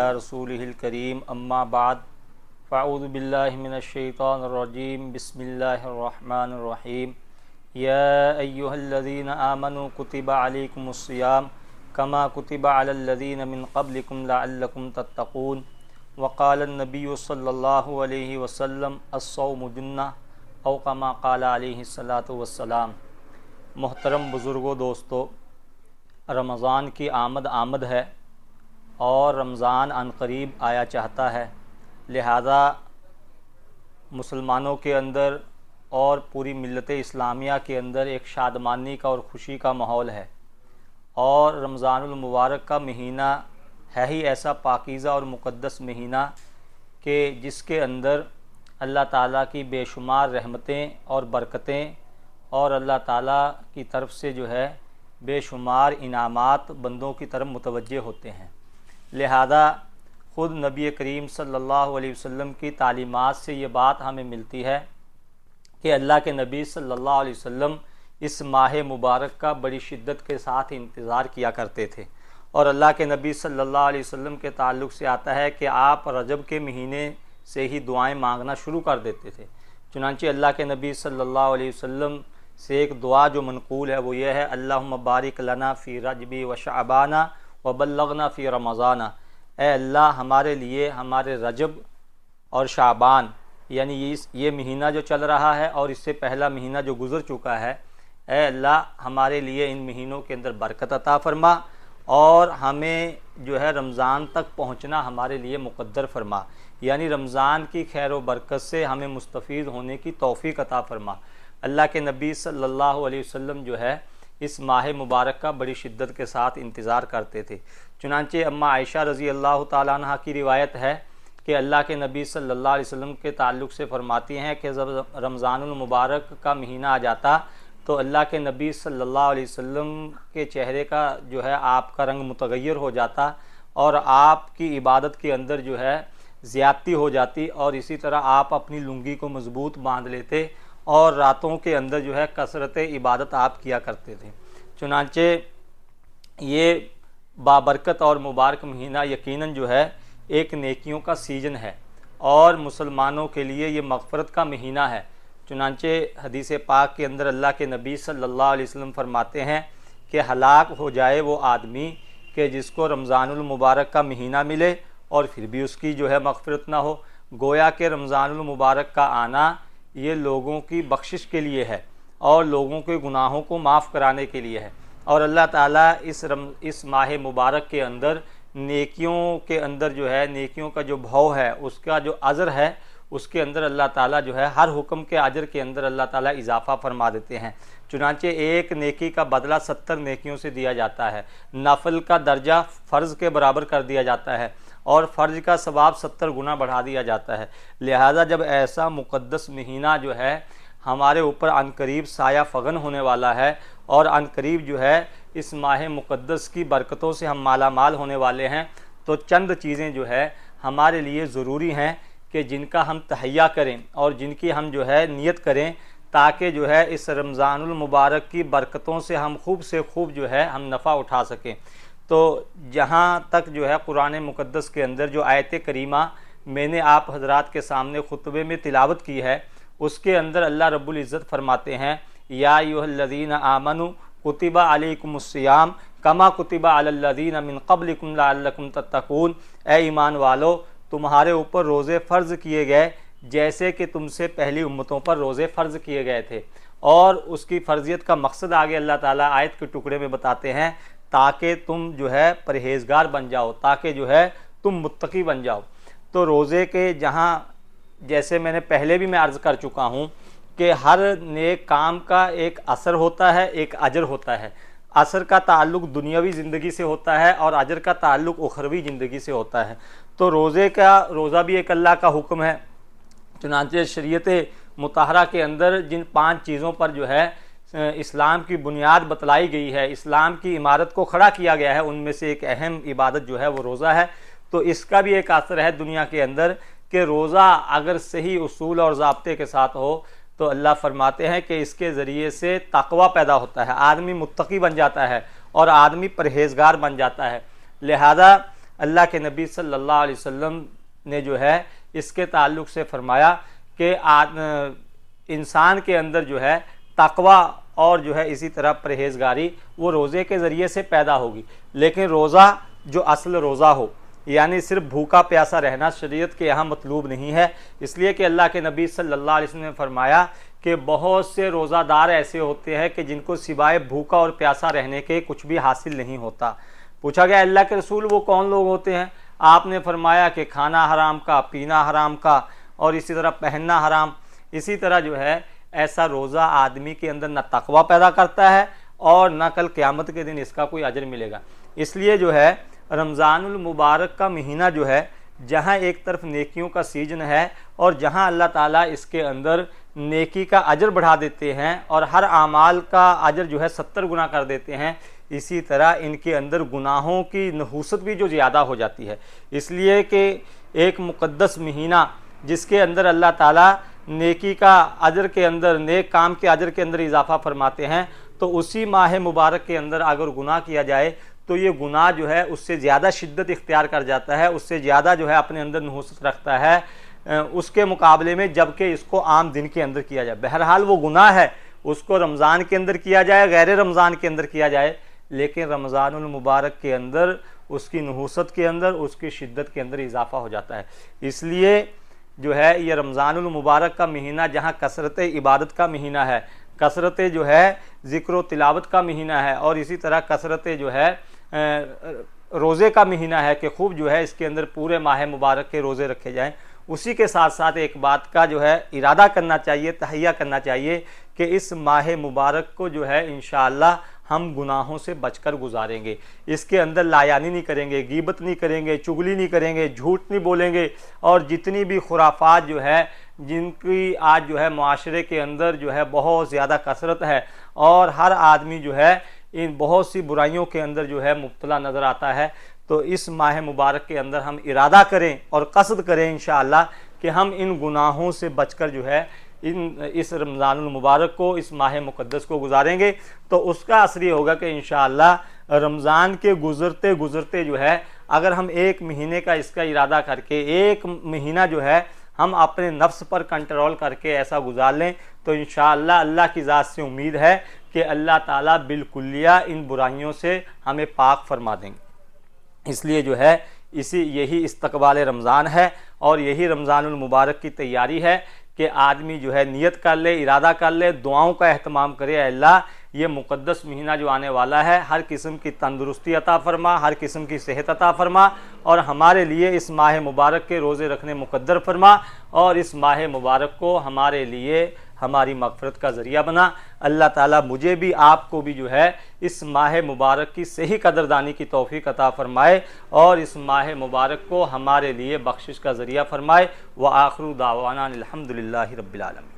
علی رسولہ الکریم اما بعد فاعوذ باللہ من الشیطان الرجیم بسم اللہ الرحمن الرحیم یا ایہا الذین آمنوا کتب علیکم الصیام کما کتب علی الذین من قبلکم لعلکم تتقون وقال النبی صلی اللہ علیہ وسلم الصوم جنہ او کما قال علیہ الصلاۃ والسلام۔ محترم بزرگوں، دوستو، رمضان کی آمد ہے اور رمضان عنقریب آیا چاہتا ہے، لہذا مسلمانوں کے اندر اور پوری ملت اسلامیہ کے اندر ایک شادمانی کا اور خوشی کا ماحول ہے، اور رمضان المبارک کا مہینہ ہے ہی ایسا پاکیزہ اور مقدس مہینہ کہ جس کے اندر اللہ تعالیٰ کی بے شمار رحمتیں اور برکتیں اور اللہ تعالیٰ کی طرف سے بے شمار انعامات بندوں کی طرف متوجہ ہوتے ہیں۔ لہذا خود نبی کریم صلی اللہ علیہ وسلم کی تعلیمات سے یہ بات ہمیں ملتی ہے کہ اللہ کے نبی صلی اللہ علیہ وسلم اس ماہ مبارک کا بڑی شدت کے ساتھ انتظار کیا کرتے تھے، اور اللہ کے نبی صلی اللہ علیہ وسلم کے تعلق سے آتا ہے کہ آپ رجب کے مہینے سے ہی دعائیں مانگنا شروع کر دیتے تھے۔ چنانچہ اللہ کے نبی صلی اللہ علیہ وسلم سے ایک دعا جو منقول ہے وہ یہ ہے: اللہم بارک لنا فی رجبی و شعبانہ وبلغنا فی رمضانہ۔ اے اللہ، ہمارے لیے ہمارے رجب اور شعبان یعنی یہ مہینہ جو چل رہا ہے اور اس سے پہلا مہینہ جو گزر چکا ہے، اے اللہ ہمارے لیے ان مہینوں کے اندر برکت عطا فرما اور ہمیں رمضان تک پہنچنا ہمارے لیے مقدر فرما، یعنی رمضان کی خیر و برکت سے ہمیں مستفید ہونے کی توفیق عطا فرما۔ اللہ کے نبی صلی اللہ علیہ وسلم اس ماہ مبارک کا بڑی شدت کے ساتھ انتظار کرتے تھے۔ چنانچہ اماں عائشہ رضی اللہ تعالیٰ عنہ کی روایت ہے کہ اللہ کے نبی صلی اللہ علیہ وسلم کے تعلق سے فرماتی ہیں کہ جب رمضان المبارک کا مہینہ آ جاتا تو اللہ کے نبی صلی اللہ علیہ وسلم کے چہرے کا آپ کا رنگ متغیر ہو جاتا اور آپ کی عبادت کے اندر زیادتی ہو جاتی، اور اسی طرح آپ اپنی لنگی کو مضبوط باندھ لیتے اور راتوں کے اندر کثرت عبادت آپ کیا کرتے تھے۔ چنانچہ یہ بابرکت اور مبارک مہینہ یقیناً ایک نیکیوں کا سیزن ہے اور مسلمانوں کے لیے یہ مغفرت کا مہینہ ہے۔ چنانچہ حدیث پاک کے اندر اللہ کے نبی صلی اللہ علیہ وسلم فرماتے ہیں کہ ہلاک ہو جائے وہ آدمی کہ جس کو رمضان المبارک کا مہینہ ملے اور پھر بھی اس کی مغفرت نہ ہو۔ گویا کہ رمضان المبارک کا آنا یہ لوگوں کی بخشش کے لیے ہے اور لوگوں کے گناہوں کو معاف کرانے کے لیے ہے، اور اللہ تعالیٰ اس ماہ مبارک کے اندر نیکیوں کے اندر نیکیوں کا جو بھاؤ ہے، اس کا جو اجر ہے، اس کے اندر اللہ تعالیٰ ہر حکم کے اجر کے اندر اللہ تعالیٰ اضافہ فرما دیتے ہیں۔ چنانچہ ایک نیکی کا بدلہ 70 نیکیوں سے دیا جاتا ہے، نفل کا درجہ فرض کے برابر کر دیا جاتا ہے اور فرض کا ثواب 70 گنا بڑھا دیا جاتا ہے۔ لہذا جب ایسا مقدس مہینہ ہمارے اوپر عنقریب سایہ فغن ہونے والا ہے اور عنقریب اس ماہ مقدس کی برکتوں سے ہم مالا مال ہونے والے ہیں، تو چند چیزیں ہمارے لیے ضروری ہیں کہ جن کا ہم تہیہ کریں اور جن کی ہم نیت کریں، تاکہ اس رمضان المبارک کی برکتوں سے ہم خوب سے خوب ہم نفع اٹھا سکیں۔ تو جہاں تک قرآن مقدس کے اندر جو آیت کریمہ میں نے آپ حضرات کے سامنے خطبے میں تلاوت کی ہے، اس کے اندر اللہ رب العزت فرماتے ہیں: یا ایھا الذین آمنوا کتب علیکم الصیام کما کتب علی الذین من قبلکم لعلکم تتقون۔ اے ایمان والو، تمہارے اوپر روزے فرض کیے گئے جیسے کہ تم سے پہلی امتوں پر روزے فرض کیے گئے تھے، اور اس کی فرضیت کا مقصد آگے اللہ تعالیٰ آیت کے ٹکڑے میں بتاتے ہیں تاکہ تم پرہیزگار بن جاؤ، تاکہ تم متقی بن جاؤ۔ تو روزے کے جہاں جیسے میں نے پہلے بھی عرض کر چکا ہوں کہ ہر نیک کام کا ایک اثر ہوتا ہے، ایک اجر ہوتا ہے۔ اثر کا تعلق دنیاوی زندگی سے ہوتا ہے اور اجر کا تعلق اخروی زندگی سے ہوتا ہے۔ تو روزہ بھی ایک اللہ کا حکم ہے۔ چنانچہ شریعت مطہرہ کے اندر جن 5 چیزوں پر اسلام کی بنیاد بتلائی گئی ہے، اسلام کی عمارت کو کھڑا کیا گیا ہے، ان میں سے ایک اہم عبادت وہ روزہ ہے۔ تو اس کا بھی ایک اثر ہے دنیا کے اندر کہ روزہ اگر صحیح اصول اور ضابطے کے ساتھ ہو تو اللہ فرماتے ہیں کہ اس کے ذریعے سے تقوی پیدا ہوتا ہے، آدمی متقی بن جاتا ہے اور آدمی پرہیزگار بن جاتا ہے۔ لہذا اللہ کے نبی صلی اللہ علیہ وسلم نے جو ہے اس کے تعلق سے فرمایا کہ انسان کے اندر جو ہے تقوی اور جو ہے اسی طرح پرہیزگاری وہ روزے کے ذریعے سے پیدا ہوگی، لیکن روزہ جو اصل روزہ ہو، یعنی صرف بھوکا پیاسا رہنا شریعت کے یہاں مطلوب نہیں ہے، اس لیے کہ اللہ کے نبی صلی اللہ علیہ وسلم نے فرمایا کہ بہت سے روزہ دار ایسے ہوتے ہیں کہ جن کو سوائے بھوکا اور پیاسا رہنے کے کچھ بھی حاصل نہیں ہوتا۔ پوچھا گیا اللہ کے رسول وہ کون لوگ ہوتے ہیں؟ آپ نے فرمایا کہ کھانا حرام کا، پینا حرام کا، اور اسی طرح پہننا حرام۔ اسی طرح جو ہے ایسا روزہ آدمی کے اندر نہ تقوی پیدا کرتا ہے اور نہ کل قیامت کے دن اس کا کوئی اجر ملے گا۔ اس لیے جو ہے رمضان المبارک کا مہینہ جو ہے جہاں ایک طرف نیکیوں کا سیزن ہے اور جہاں اللہ تعالیٰ اس کے اندر نیکی کا اجر بڑھا دیتے ہیں اور ہر اعمال کا اجر جو ہے 70 گنا کر دیتے ہیں، اسی طرح ان کے اندر گناہوں کی نحوست بھی جو زیادہ ہو جاتی ہے، اس لیے کہ ایک مقدس مہینہ جس کے اندر اللہ تعالیٰ نیکی کا اجر کے اندر، نیک کام کے اجر کے اندر اضافہ فرماتے ہیں، تو اسی ماہ مبارک کے اندر اگر گناہ کیا جائے تو یہ گناہ جو ہے اس سے زیادہ شدت اختیار کر جاتا ہے، اس سے زیادہ جو ہے اپنے اندر نحوست رکھتا ہے اس کے مقابلے میں جبکہ اس کو عام دن کے اندر کیا جائے۔ بہرحال وہ گناہ ہے، اس کو رمضان کے اندر کیا جائے، غیر رمضان کے اندر کیا جائے، لیکن رمضان المبارک کے اندر اس کی نحوست کے اندر، اس کی شدت کے اندر اضافہ ہو جاتا ہے۔ اس لیے جو ہے یہ رمضان المبارک کا مہینہ جہاں کثرت عبادت کا مہینہ ہے، کثرت جو ہے ذکر و تلاوت کا مہینہ ہے، اور اسی طرح کثرت جو ہے روزے کا مہینہ ہے کہ خوب جو ہے اس کے اندر پورے ماہ مبارک کے روزے رکھے جائیں، اسی کے ساتھ ساتھ ایک بات کا جو ہے ارادہ کرنا چاہیے، تہیہ کرنا چاہیے کہ اس ماہ مبارک کو جو ہے انشاءاللہ ہم گناہوں سے بچ کر گزاریں گے، اس کے اندر لایانی نہیں کریں گے، غیبت نہیں کریں گے، چغلی نہیں کریں گے، جھوٹ نہیں بولیں گے، اور جتنی بھی خرافات جو ہے جن کی آج جو ہے معاشرے کے اندر جو ہے بہت زیادہ کثرت ہے اور ہر آدمی جو ہے ان بہت سی برائیوں کے اندر جو ہے مبتلا نظر آتا ہے، تو اس ماہ مبارک کے اندر ہم ارادہ کریں اور قصد کریں انشاءاللہ کہ ہم ان گناہوں سے بچ کر جو ہے اس رمضان المبارک کو، اس ماہ مقدس کو گزاریں گے، تو اس کا اثر یہ ہوگا کہ انشاءاللہ رمضان کے گزرتے گزرتے جو ہے اگر ہم ایک مہینے کا اس کا ارادہ کر کے ایک مہینہ جو ہے ہم اپنے نفس پر کنٹرول کر کے ایسا گزار لیں تو انشاءاللہ اللہ کی ذات سے امید ہے کہ اللہ تعالیٰ بالکلیہ ان برائیوں سے ہمیں پاک فرما دیں گے۔ اس لیے جو ہے یہی استقبال رمضان ہے اور یہی رمضان المبارک کی تیاری ہے کہ آدمی جو ہے نیت کر لے، ارادہ کر لے، دعاؤں کا اہتمام کرے، اے اللہ یہ مقدس مہینہ جو آنے والا ہے ہر قسم کی تندرستی عطا فرما، ہر قسم کی صحت عطا فرما، اور ہمارے لیے اس ماہ مبارک کے روزے رکھنے مقدر فرما، اور اس ماہ مبارک کو ہمارے لیے ہماری مغفرت کا ذریعہ بنا۔ اللہ تعالیٰ مجھے بھی آپ کو بھی جو ہے اس ماہ مبارک کی صحیح قدردانی کی توفیق عطا فرمائے اور اس ماہ مبارک کو ہمارے لیے بخشش کا ذریعہ فرمائے۔ وآخر دعوانا الحمدللہ رب العالمین۔